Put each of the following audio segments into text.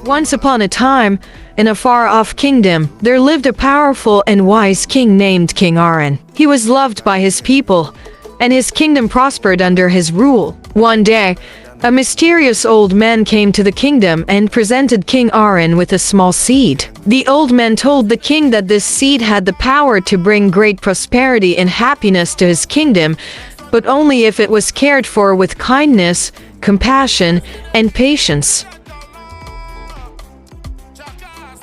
Once upon a time, in a far-off kingdom, there lived a powerful and wise king named King Aron. He was loved by his people, and his kingdom prospered under his rule. One day, a mysterious old man came to the kingdom and presented King Aron with a small seed. The old man told the king that this seed had the power to bring great prosperity and happiness to his kingdom, but only if it was cared for with kindness, compassion, and patience.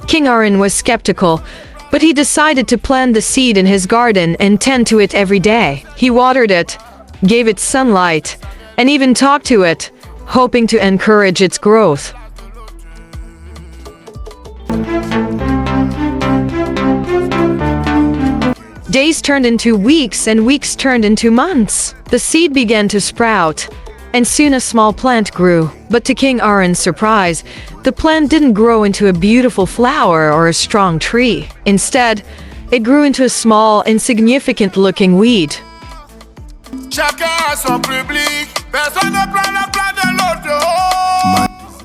King Aron was skeptical, but he decided to plant the seed in his garden and tend to it every day. He watered it, gave it sunlight, and even talked to it, hoping to encourage its growth. Days turned into weeks and weeks turned into months. The seed began to sprout, and soon a small plant grew. But to King Aron's surprise, the plant didn't grow into a beautiful flower or a strong tree. Instead, it grew into a small, insignificant-looking weed.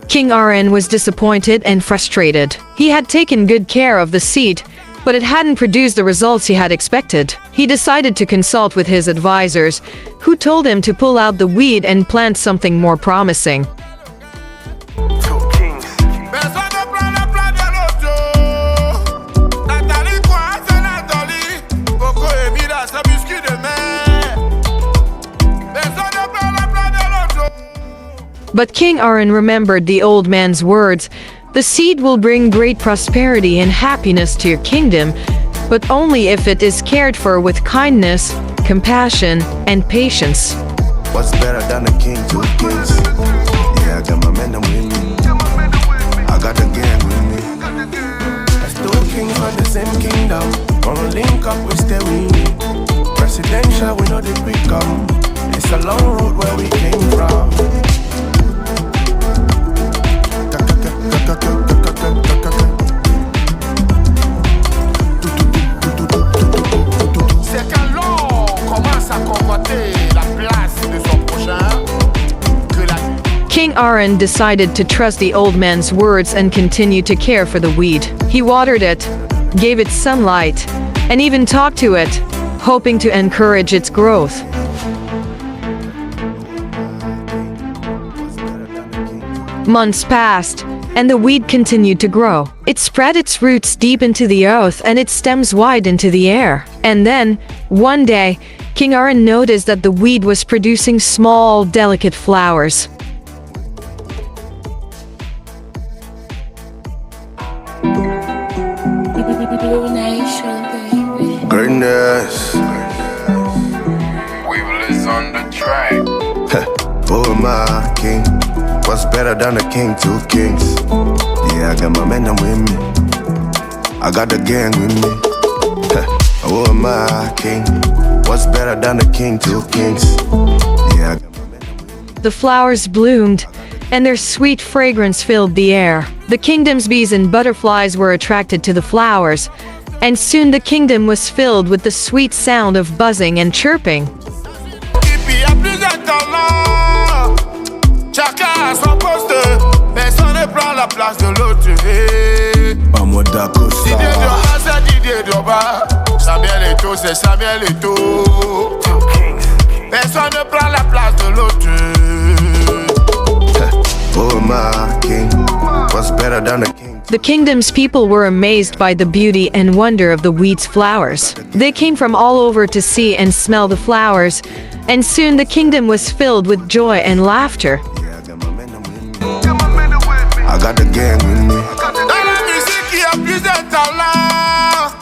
King Aron was disappointed and frustrated. He had taken good care of the seed, but it hadn't produced the results he had expected. He decided to consult with his advisors, who told him to pull out the weed and plant something more promising. But King Aron remembered the old man's words. The seed will bring great prosperity and happiness to your kingdom, but only if it is cared for with kindness, compassion, and patience. What's better than a king, two kings? Yeah, I got my men with me. I got the gang with me. There's two kings on the same kingdom. Gonna link up, we stay with me. Presidential, we know the quick come. It's a long road where we came from. King Aron decided to trust the old man's words and continue to care for the weed. He watered it, gave it sunlight, and even talked to it, hoping to encourage its growth. Months passed, and the weed continued to grow. It spread its roots deep into the earth and its stems wide into the air. And then, one day, King Aron noticed that the weed was producing small, delicate flowers. Greatness. Weevil is on the track. Oh my king. What's better than a king, two kings? Yeah, I got my men with me. I got the gang with me. Oh my king. What's better than a king, two kings? Yeah, I got my men with me. The flowers bloomed, and their sweet fragrance filled the air. The kingdom's bees and butterflies were attracted to the flowers, and soon the kingdom was filled with the sweet sound of buzzing and chirping. Chacun à son poste, personne ne prend la place de l'autre. Didier Drogba, c'est Didier Drogba. Samuel Eto'o, c'est Samuel Eto'o. Personne ne prend la place de l'autre. Oh my king, what's better than a king? The kingdom's people were amazed by the beauty and wonder of the weed's flowers. They came from all over to see and smell the flowers, and soon the kingdom was filled with joy and laughter. I got the gang with me. Dans la musique, il y a plus de talent.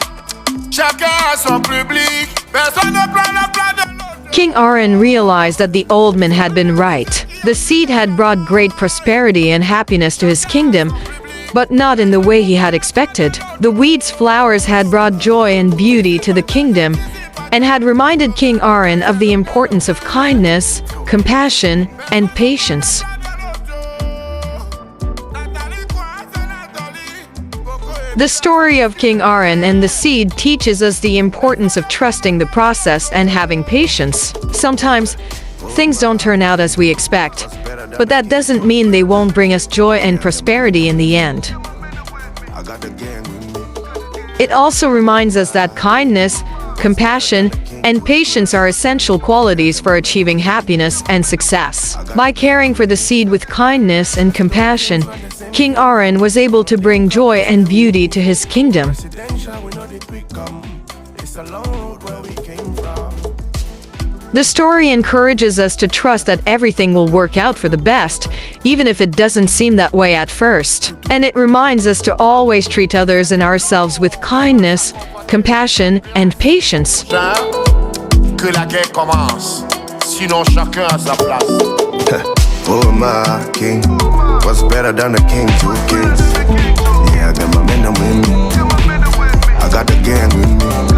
Chacun a son public. Personne ne prend la place de l'autre. King Aron realized that the old man had been right. The seed had brought great prosperity and happiness to his kingdom, but not in the way he had expected. The weed's flowers had brought joy and beauty to the kingdom, and had reminded King Aron of the importance of kindness, compassion, and patience. The story of King Aron and the seed teaches us the importance of trusting the process and having patience. Sometimes, things don't turn out as we expect. But that doesn't mean they won't bring us joy and prosperity in the end. I got the gang with me. It also reminds us that kindness, compassion, and patience are essential qualities for achieving happiness and success. By caring for the seed with kindness and compassion, King Aaron was able to bring joy and beauty to his kingdom. Residential, we know the quick come. It's a long road where we came from. The story encourages us to trust that everything will work out for the best, even if it doesn't seem that way at first. And it reminds us to always treat others and ourselves with kindness, compassion, and patience. Que la guerre commence, sinon chacun a sa place. Who am I, king? What's better than a king? Two kings. Yeah, I got my men with me. I got the gang with me.